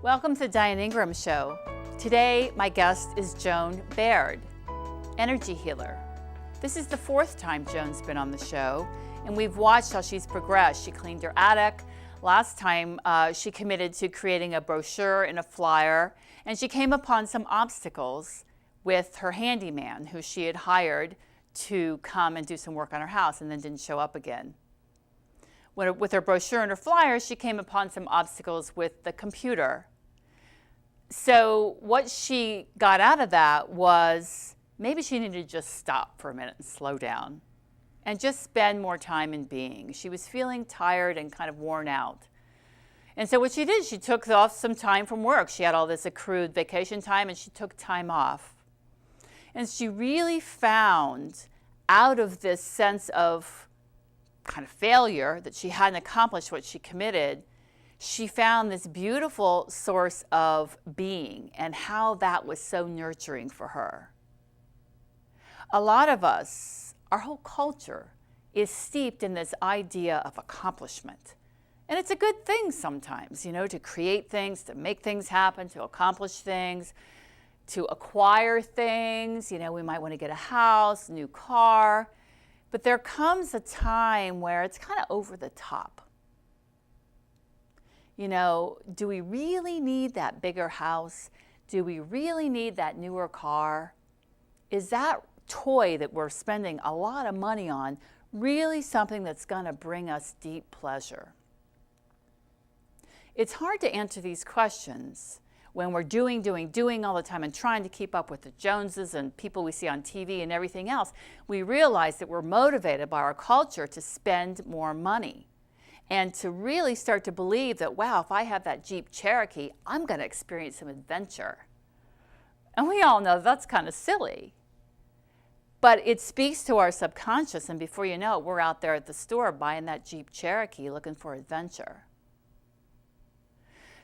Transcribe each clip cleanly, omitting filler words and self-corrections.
Welcome to the Diane Ingram Show. Today, my guest is Joan Baird, energy healer. This is the fourth time Joan's been on the show, and we've watched how she's progressed. She cleaned her attic. Last time, she committed to creating a brochure and a flyer, and she came upon some obstacles with her handyman, who she had hired to come and do some work on her house and then didn't show up again. With her brochure and her flyer, she came upon some obstacles with the computer. So what she got out of that was maybe she needed to just stop for a minute and slow down and just spend more time in being. She was feeling tired and kind of worn out. And so what she did, she took off some time from work. She had all this accrued vacation time and she took time off. And she really found out of this sense of kind of failure that she hadn't accomplished what she committed, she found this beautiful source of being and how that was so nurturing for her. A lot of us, our whole culture, is steeped in this idea of accomplishment. And it's a good thing sometimes, you know, to create things, to make things happen, to accomplish things, to acquire things. You know, we might want to get a house, new car. But there comes a time where it's kind of over the top. You know, do we really need that bigger house? Do we really need that newer car? Is that toy that we're spending a lot of money on really something that's going to bring us deep pleasure? It's hard to answer these questions when we're doing all the time and trying to keep up with the Joneses and people we see on TV and everything else. We realize that we're motivated by our culture to spend more money and to really start to believe that, wow, if I have that Jeep Cherokee, I'm going to experience some adventure. And we all know that's kind of silly. But it speaks to our subconscious, and before you know it, we're out there at the store buying that Jeep Cherokee looking for adventure.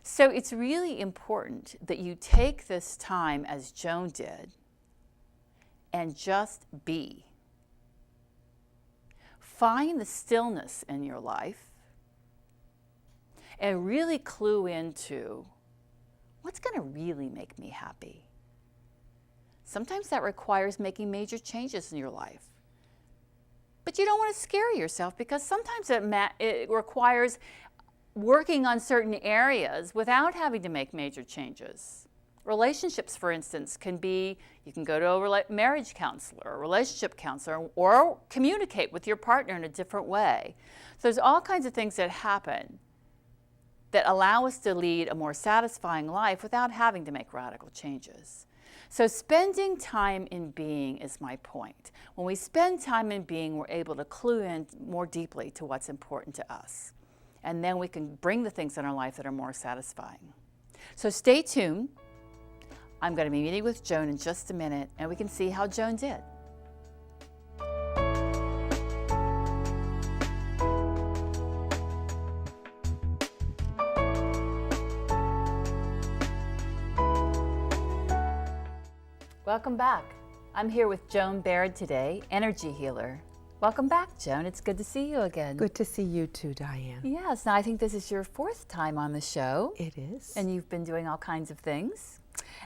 So it's really important that you take this time, as Joan did, and just be. Find the stillness in your life and really clue into what's going to really make me happy. Sometimes that requires making major changes in your life. But you don't want to scare yourself, because sometimes it requires working on certain areas without having to make major changes. Relationships, for instance, can be, you can go to a marriage counselor, a relationship counselor, or communicate with your partner in a different way. So there's all kinds of things that happen that allow us to lead a more satisfying life without having to make radical changes. So spending time in being is my point. When we spend time in being, we're able to clue in more deeply to what's important to us. And then we can bring the things in our life that are more satisfying. So stay tuned. I'm going to be meeting with Joan in just a minute, and we can see how Joan did. Welcome back. I'm here with Joan Baird today, energy healer. Welcome back, Joan. It's good to see you again. Good to see you too, Diane. Yes, now I think this is your fourth time on the show. It is. And you've been doing all kinds of things.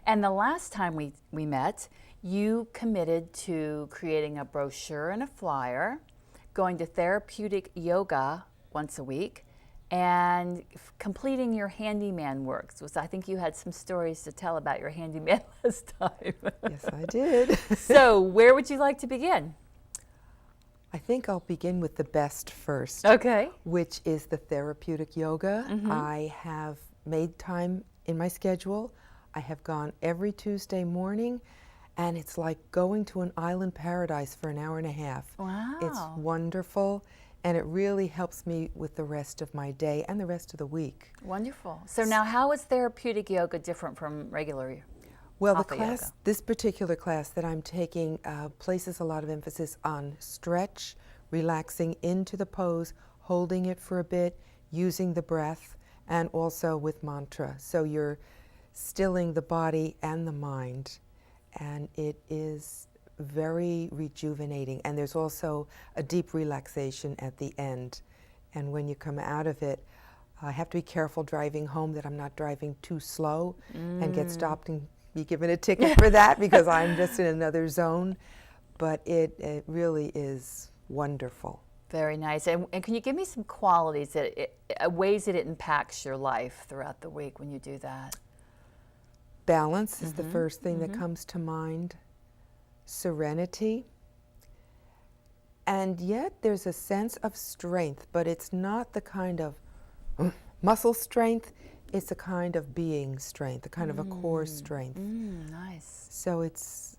And the last time we met, you committed to creating a brochure and a flyer, going to therapeutic yoga once a week, and completing your handyman work. So I think you had some stories to tell about your handyman last time. Yes, I did. So where would you like to begin? I think I'll begin with the best first. Okay. Which is the therapeutic yoga. Mm-hmm. I have made time in my schedule. I have gone every Tuesday morning, and it's like going to an island paradise for an hour and a half. Wow. It's wonderful, and it really helps me with the rest of my day and the rest of the week. Wonderful. So now how is therapeutic yoga different from regular yoga? Well, the class, this particular class that I'm taking places a lot of emphasis on stretch, relaxing into the pose, holding it for a bit, using the breath, and also with mantra. So you're stilling the body and the mind, and it is very rejuvenating. And there's also a deep relaxation at the end. And when you come out of it, I have to be careful driving home that I'm not driving too slow and get stopped and be given a ticket for that because I'm just in another zone. But it really is wonderful. Very nice. And can you give me some qualities, ways that it impacts your life throughout the week when you do that? Balance is the first thing that comes to mind. Serenity. And yet there's a sense of strength, but it's not the kind of muscle strength. It's a kind of being strength, a kind of a core strength. Nice. So it's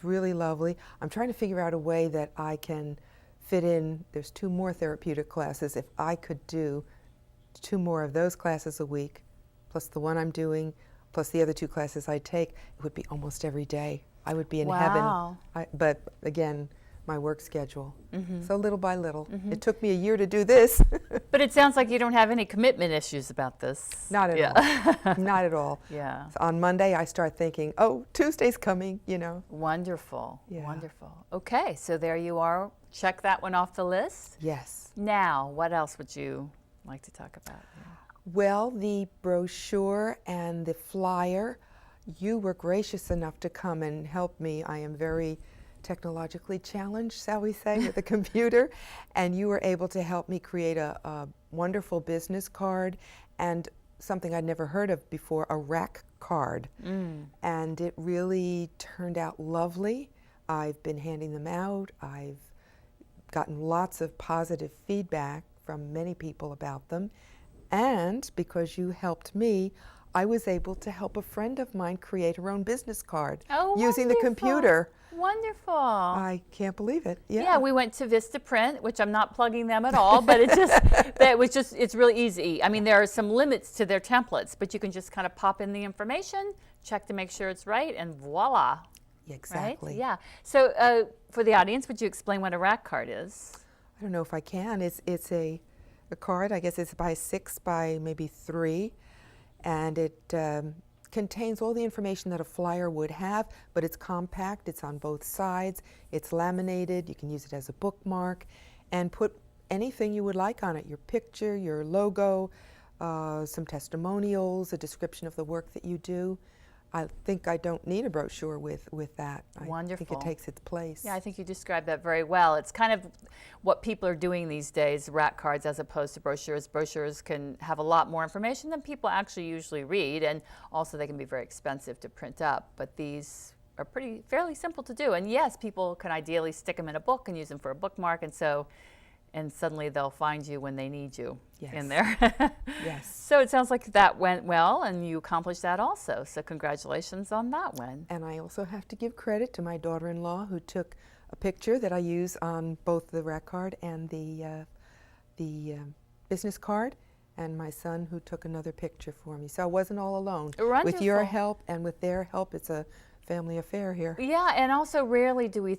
really lovely. I'm trying to figure out a way that I can fit in. There's 2 more therapeutic classes. If I could do 2 more of those classes a week, plus the one I'm doing, plus the other 2 classes I take, it would be almost every day. I would be in heaven. But again, my work schedule. So little by little. It took me a year to do this. But it sounds like you don't have any commitment issues about this. Not at all. Not at all. Yeah. So on Monday, I start thinking, oh, Tuesday's coming, you know. Wonderful. Yeah. Wonderful. Okay, so there you are. Check that one off the list. Yes. Now, what else would you like to talk about? Well, the brochure and the flyer, you were gracious enough to come and help me. I am very technologically challenged, shall we say, with a computer, and you were able to help me create a wonderful business card and something I'd never heard of before, a rack card. And it really turned out lovely. I've been handing them out. I've gotten lots of positive feedback from many people about them. And because you helped me, I was able to help a friend of mine create her own business card using the computer. Wonderful. I can't believe it. Yeah. Yeah, we went to Vistaprint, which I'm not plugging them at all, but it's really easy. I mean, there are some limits to their templates, but you can just kind of pop in the information, check to make sure it's right, and voila. Exactly. Right? Yeah. So for the audience, would you explain what a rack card is? I don't know if I can. It's a card, I guess it's by 6 by maybe 3, and it contains all the information that a flyer would have, but it's compact, it's on both sides, it's laminated, you can use it as a bookmark, and put anything you would like on it, your picture, your logo, some testimonials, a description of the work that you do. I think I don't need a brochure with that. Wonderful. I think it takes its place. Yeah, I think you described that very well. It's kind of what people are doing these days, rack cards as opposed to brochures. Brochures can have a lot more information than people actually usually read, and also they can be very expensive to print up. But these are fairly simple to do. And yes, people can ideally stick them in a book and use them for a bookmark, and suddenly they'll find you when they need you in there. Yes. So it sounds like that went well, and you accomplished that also. So congratulations on that one. And I also have to give credit to my daughter-in-law who took a picture that I use on both the rack card and the business card, and my son who took another picture for me. So I wasn't all alone. Wonderful. With your help and with their help, it's a family affair here. Yeah, and also rarely do we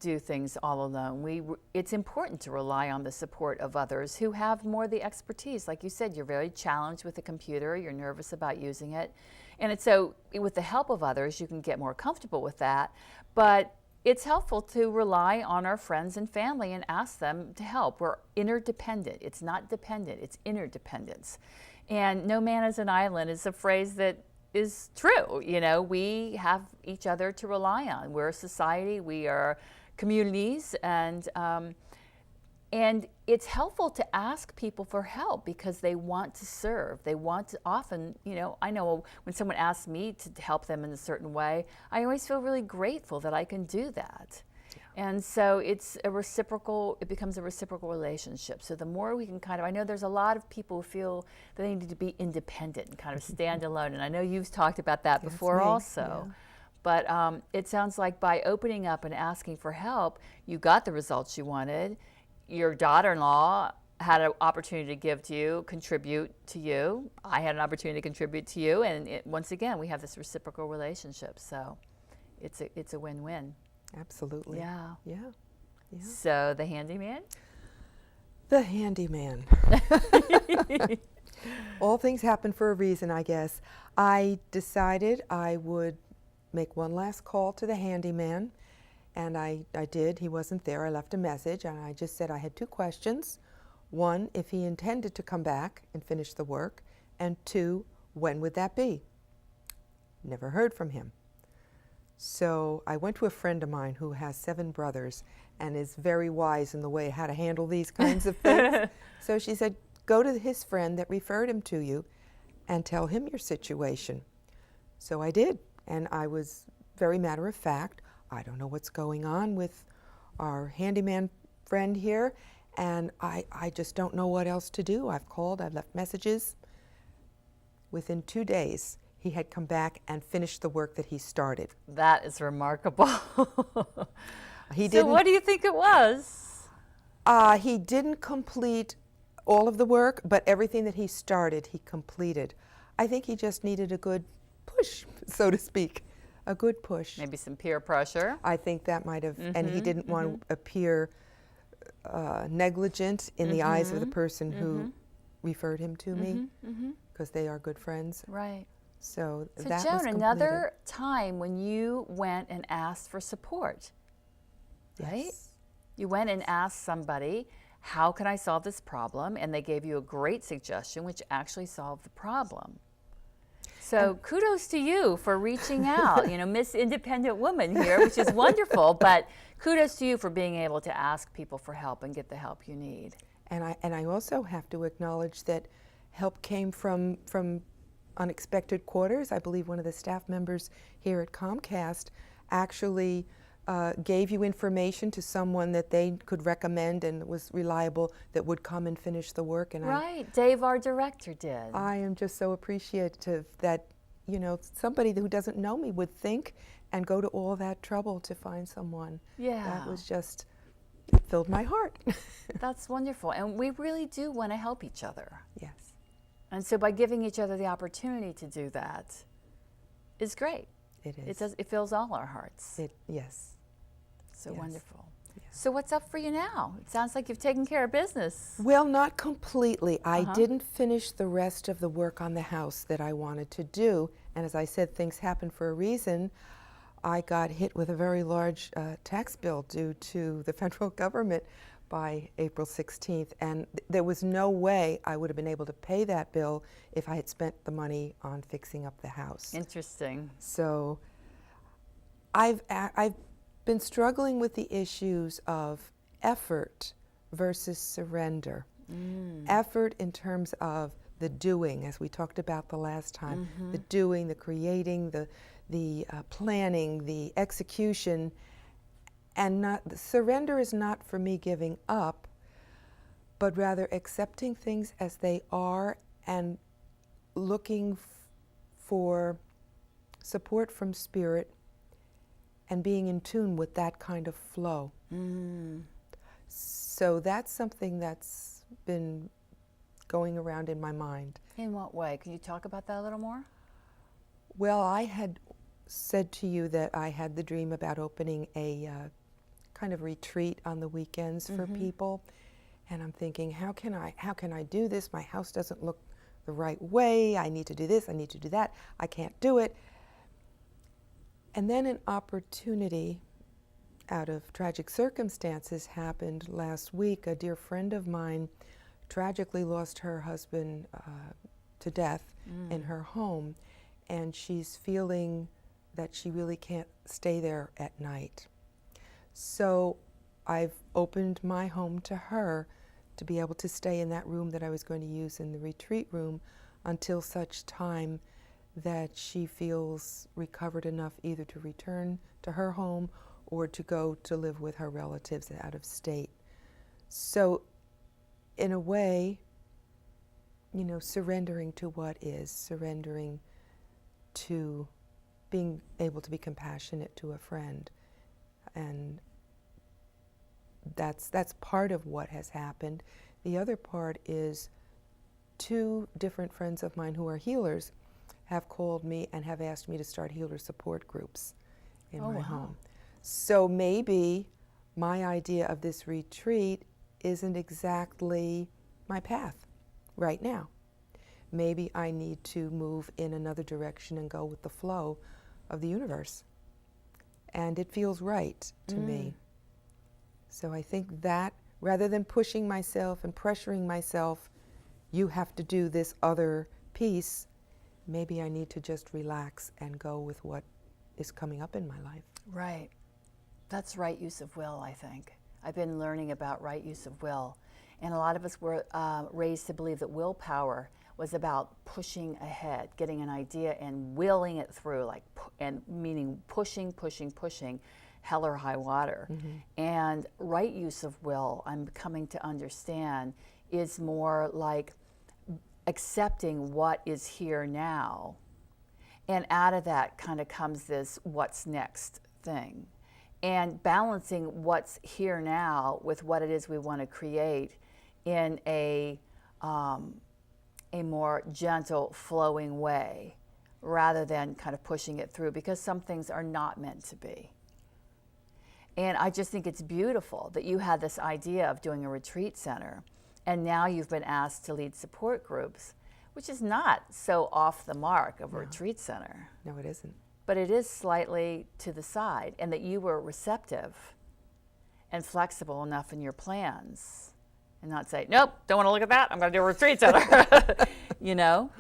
do things all alone. It's important to rely on the support of others who have more of the expertise. Like you said, you're very challenged with the computer, you're nervous about using it. And so with the help of others, you can get more comfortable with that. But it's helpful to rely on our friends and family and ask them to help. We're interdependent. It's not dependent, it's interdependence. And no man is an island is a phrase that is true. You know, we have each other to rely on. We're a society, we are communities, and it's helpful to ask people for help because they want to serve. They want to often, you know, I know when someone asks me to help them in a certain way, I always feel really grateful that I can do that. And so it becomes a reciprocal relationship. So the more we can I know there's a lot of people who feel that they need to be independent and kind of stand alone. And I know you've talked about that before also. Yeah. But it sounds like by opening up and asking for help, you got the results you wanted. Your daughter-in-law had an opportunity to contribute to you. I had an opportunity to contribute to you. And once again, we have this reciprocal relationship. So it's a win-win. Absolutely. Yeah. Yeah. Yeah. So the handyman? The handyman. All things happen for a reason, I guess. I decided I would make one last call to the handyman, and I did. He wasn't there. I left a message, and I just said I had 2 questions. One, if he intended to come back and finish the work, and two, when would that be? Never heard from him. So I went to a friend of mine who has 7 brothers and is very wise in the way how to handle these kinds of things. So she said, go to his friend that referred him to you and tell him your situation. So I did, and I was very matter of fact. I don't know what's going on with our handyman friend here, and I just don't know what else to do. I've called, I've left messages. Within 2 days, he had come back and finished the work that he started. That is remarkable. He So what do you think it was? He didn't complete all of the work, but everything that he started, he completed. I think he just needed a good push, so to speak, a good push. Maybe some peer pressure. I think that might have, and he didn't want to appear negligent in the eyes of the person who referred him to me, because they are good friends. Right. So that Joan, was completed. another time when you went and asked for support, right? Yes. You went and asked somebody, how can I solve this problem? And they gave you a great suggestion, which actually solved the problem. So kudos to you for reaching out. You know, Miss Independent Woman here, which is wonderful, but kudos to you for being able to ask people for help and get the help you need. And I also have to acknowledge that help came from unexpected quarters. I believe one of the staff members here at Comcast actually gave you information to someone that they could recommend and was reliable that would come and finish the work. And Right, Dave, our director, did. I am just so appreciative that, you know, somebody who doesn't know me would think and go to all that trouble to find someone. Yeah. That was just, it filled my heart. That's wonderful. And we really do want to help each other. Yes. And so by giving each other the opportunity to do that is great. It is. It fills all our hearts. Yes. So Yes. wonderful. Yes. So what's up for you now? It sounds like you've taken care of business. Well, not completely. I didn't finish the rest of the work on the house that I wanted to do. And as I said, things happen for a reason. I got hit with a very large tax bill due to the federal government by April 16th. And there was no way I would have been able to pay that bill if I had spent the money on fixing up the house. Interesting. So I've been struggling with the issues of effort versus surrender. Effort in terms of the doing, as we talked about the last time, the doing, the creating, the planning, the execution, and the surrender is not for me giving up, but rather accepting things as they are and looking for support from spirit and being in tune with that kind of flow. So that's something that's been going around in my mind. In what way? Can you talk about that a little more? Well, I had said to you that I had the dream about opening a kind of retreat on the weekends for people, and I'm thinking, how can I do this? My house doesn't look the right way. I need to do this, I need to do that. I can't do it. And then an opportunity out of tragic circumstances happened last week. A dear friend of mine tragically lost her husband to death in her home, and she's feeling that she really can't stay there at night. So I've opened my home to her to be able to stay in that room that I was going to use in the retreat room until such time that she feels recovered enough either to return to her home or to go to live with her relatives out of state. So in a way, you know, surrendering to what is, surrendering to being able to be compassionate to a friend. And that's part of what has happened. The other part is 2 different friends of mine who are healers have called me and have asked me to start healer support groups in my home. So maybe my idea of this retreat isn't exactly my path right now. Maybe I need to move in another direction and go with the flow of the universe. And it feels right to me. So I think that rather than pushing myself and pressuring myself, you have to do this other piece, maybe I need to just relax and go with what is coming up in my life. Right. That's right use of will, I think. I've been learning about right use of will. And a lot of us were raised to believe that willpower was about pushing ahead, getting an idea and willing it through, like, and meaning pushing, hell or high water. And right use of will, I'm coming to understand, is more like accepting what is here now. And out of that kind of comes this what's next thing. And balancing what's here now with what it is we want to create in a more gentle, flowing way, rather than kind of pushing it through, because some things are not meant to be. And I just think it's beautiful that you had this idea of doing a retreat center, and now you've been asked to lead support groups, which is not so off the mark of a retreat center. No, it isn't. But it is slightly to the side, and that you were receptive and flexible enough in your plans and not say, nope, don't want to look at that, I'm going to do a retreat center, you know?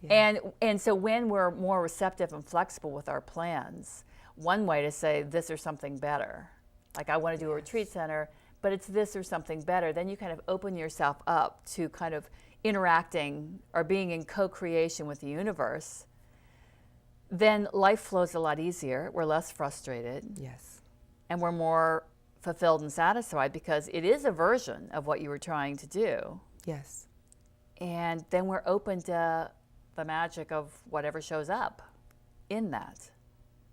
Yeah. And so when we're more receptive and flexible with our plans, one way to say this or something better, like I want to do a retreat center, but it's this or something better, then you kind of open yourself up to kind of interacting or being in co-creation with the universe. Then life flows a lot easier. We're less frustrated. Yes. And we're more fulfilled and satisfied because it is a version of what you were trying to do. Yes. And then we're open to the magic of whatever shows up in that.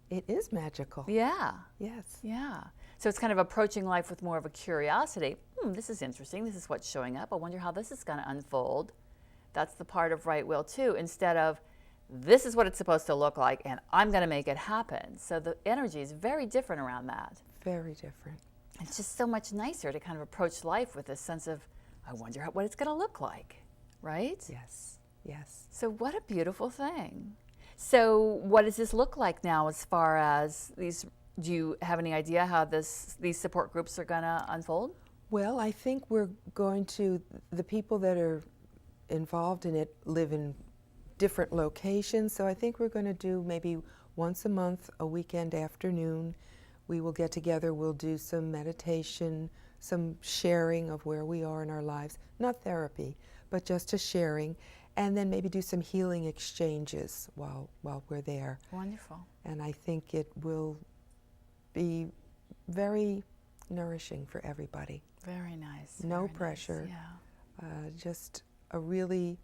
It is magical. Yeah. Yes. Yeah. So it's kind of approaching life with more of a curiosity. This is interesting. This is what's showing up. I wonder how this is going to unfold. That's the part of right will too, instead of this is what it's supposed to look like and I'm going to make it happen. So the energy is very different around that. Very different. It's just so much nicer to kind of approach life with this sense of, I wonder what it's going to look like, right? Yes, yes. So what a beautiful thing. So what does this look like now as far as these, do you have any idea how these support groups are going to unfold? Well, I think we're going to, the people that are involved in it live in different locations, so I think we're going to do maybe once a month, a weekend afternoon. We will get together, we'll do some meditation, some sharing of where we are in our lives, not therapy, but just a sharing, and then maybe do some healing exchanges while we're there. Wonderful. And I think it will be very nourishing for everybody. Very nice. No very pressure. Nice. Yeah. Just a really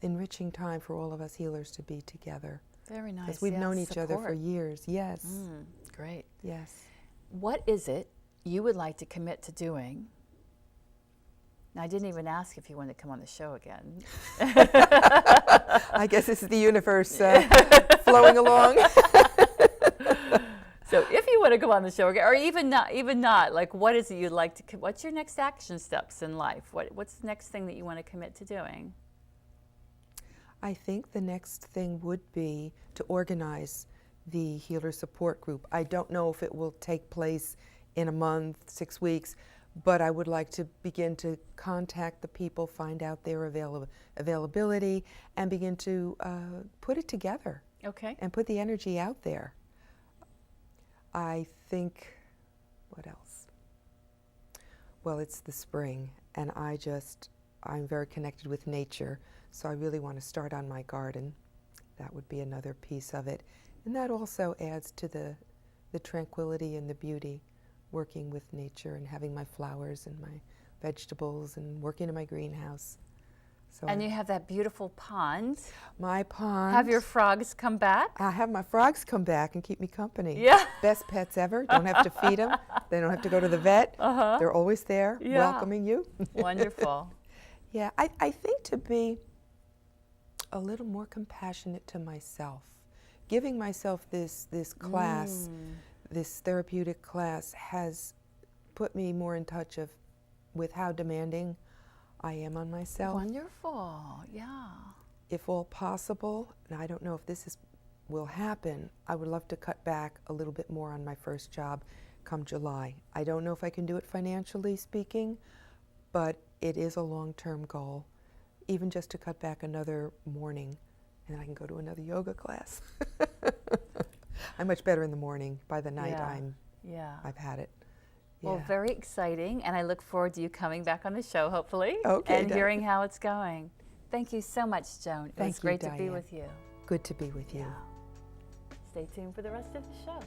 enriching time for all of us healers to be together. Very nice. Because we've known each other for years. Yes. Great. Yes. What is it you would like to commit to doing? Now, I didn't even ask if you wanted to come on the show again. I guess this is the universe flowing along. So if you want to come on the show again, or even not, like what is it you'd like to, what's your next action steps in life? What's the next thing that you want to commit to doing? I think the next thing would be to organize the healer support group. I don't know if it will take place in a month, 6 weeks, but I would like to begin to contact the people, find out their availability, and begin to put it together. Okay. And put the energy out there. I think, what else? Well, it's the spring, and I'm very connected with nature, so I really want to start on my garden. That would be another piece of it. And that also adds to the tranquility and the beauty, working with nature and having my flowers and my vegetables and working in my greenhouse. So and you have that beautiful pond. My pond. Have your frogs come back? I have my frogs come back and keep me company. Yeah. Best pets ever. Don't have to feed them. They don't have to go to the vet. They're always there, welcoming you. Wonderful. Yeah, I think to be a little more compassionate to myself, giving myself this class, this therapeutic class, has put me more in touch with how demanding I am on myself. Wonderful, yeah. If all possible, and I don't know if this will happen, I would love to cut back a little bit more on my first job, come July. I don't know if I can do it financially speaking, but it is a long-term goal, even just to cut back another morning, and then I can go to another yoga class. I'm much better in the morning. By the night, I've had it. Well, very exciting, and I look forward to you coming back on the show, hopefully, and hearing how it's going. Thank you so much, Joan. It was great to be with you. Good to be with you. Yeah. Stay tuned for the rest of the show.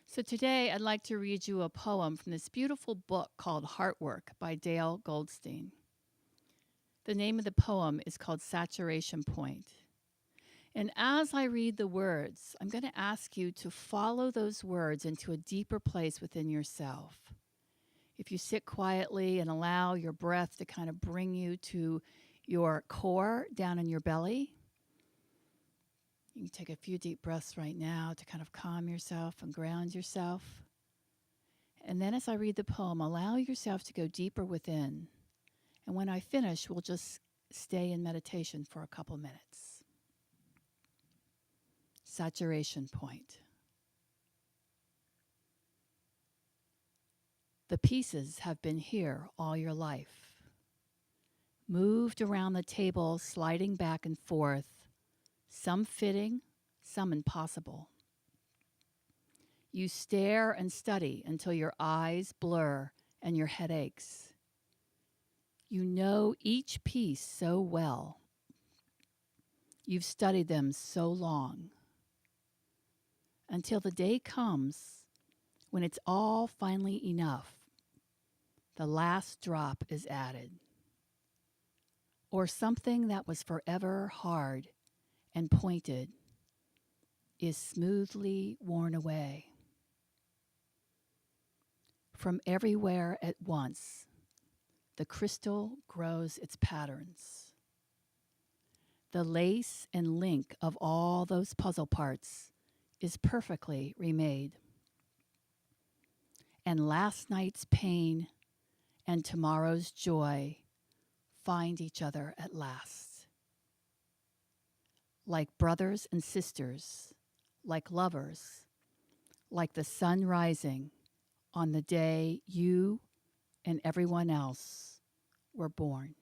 So today I'd like to read you a poem from this beautiful book called Heartwork by Dale Goldstein. The name of the poem is called Saturation Point. And as I read the words, I'm going to ask you to follow those words into a deeper place within yourself. If you sit quietly and allow your breath to kind of bring you to your core down in your belly, you can take a few deep breaths right now to kind of calm yourself and ground yourself. And then as I read the poem, allow yourself to go deeper within. And when I finish, we'll just stay in meditation for a couple minutes. Saturation point. The pieces have been here all your life, moved around the table, sliding back and forth, some fitting, some impossible. You stare and study until your eyes blur and your head aches. You know each piece so well. You've studied them so long. Until the day comes when it's all finally enough. The last drop is added. Or something that was forever hard and pointed is smoothly worn away. From everywhere at once, the crystal grows its patterns. The lace and link of all those puzzle parts is perfectly remade. And last night's pain and tomorrow's joy find each other at last. Like brothers and sisters, like lovers, like the sun rising on the day you and everyone else were born.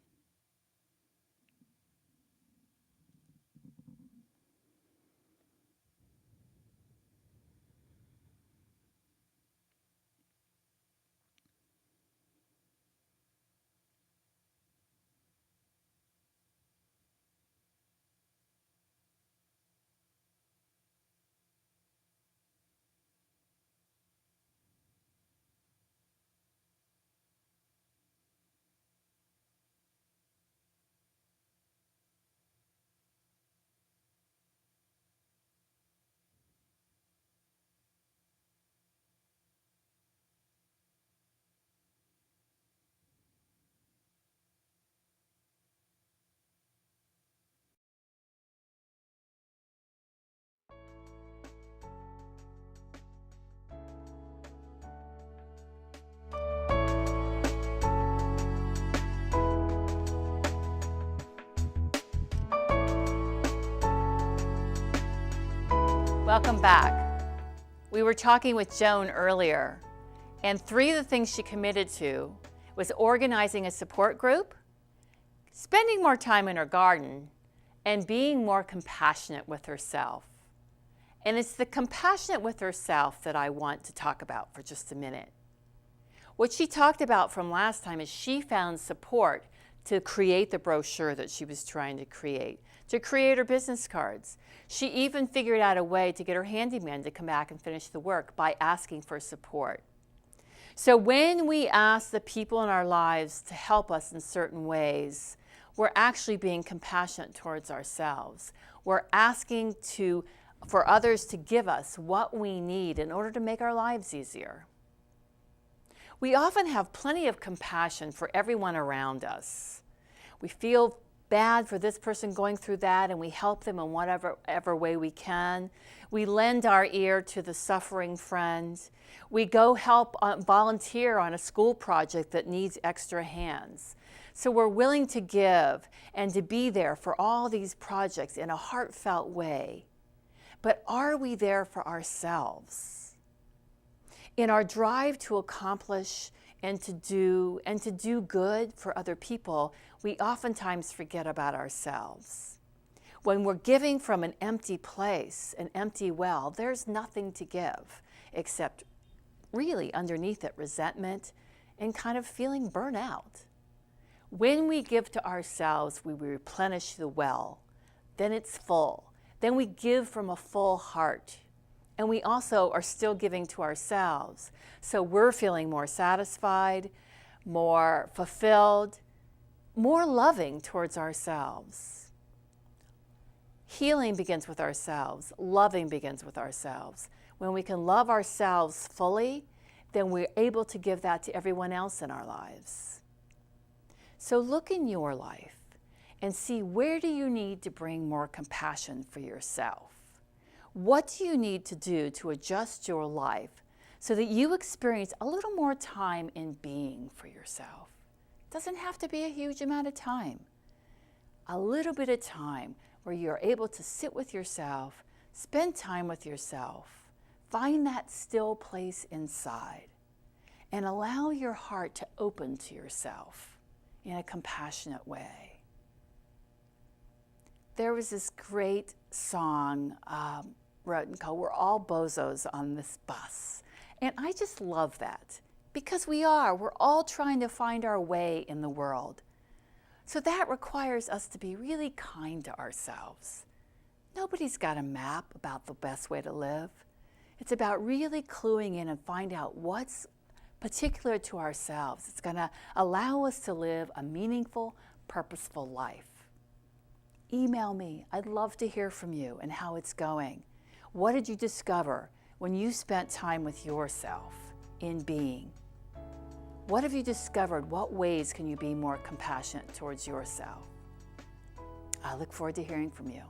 Welcome back. We were talking with Joan earlier, and 3 of the things she committed to was organizing a support group, spending more time in her garden, and being more compassionate with herself. And it's the compassionate with herself that I want to talk about for just a minute. What she talked about from last time is she found support to create the brochure that she was trying to create her business cards. She even figured out a way to get her handyman to come back and finish the work by asking for support. So when we ask the people in our lives to help us in certain ways, we're actually being compassionate towards ourselves. We're asking for others to give us what we need in order to make our lives easier. We often have plenty of compassion for everyone around us. We feel bad for this person going through that, and we help them in whatever way we can. We lend our ear to the suffering friend. We go help volunteer on a school project that needs extra hands. So we're willing to give and to be there for all these projects in a heartfelt way. But are we there for ourselves? In our drive to accomplish and to do good for other people, we oftentimes forget about ourselves. When we're giving from an empty place, an empty well, there's nothing to give except really underneath it resentment and kind of feeling burnout. When we give to ourselves, we replenish the well. Then it's full. Then we give from a full heart. And we also are still giving to ourselves. So we're feeling more satisfied, more fulfilled, more loving towards ourselves. Healing begins with ourselves. Loving begins with ourselves. When we can love ourselves fully, then we're able to give that to everyone else in our lives. So look in your life and see, where do you need to bring more compassion for yourself? What do you need to do to adjust your life so that you experience a little more time in being for yourself? It doesn't have to be a huge amount of time. A little bit of time where you're able to sit with yourself, spend time with yourself, find that still place inside, and allow your heart to open to yourself in a compassionate way. There was this great song written called "We're All Bozos on This Bus." And I just love that because we're all trying to find our way in the world. So that requires us to be really kind to ourselves. Nobody's got a map about the best way to live. It's about really cluing in and find out what's particular to ourselves. It's going to allow us to live a meaningful, purposeful life. Email me. I'd love to hear from you and how it's going. What did you discover when you spent time with yourself in being? What have you discovered? What ways can you be more compassionate towards yourself? I look forward to hearing from you.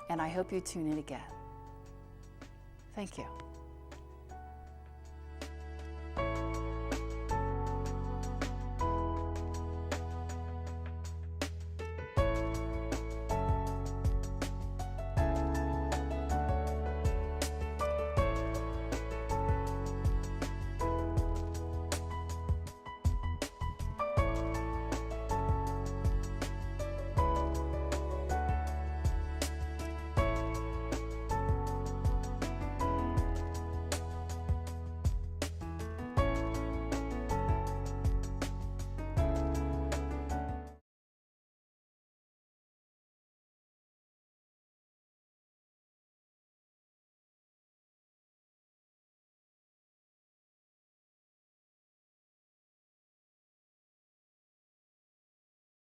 And I hope you tune in again. Thank you.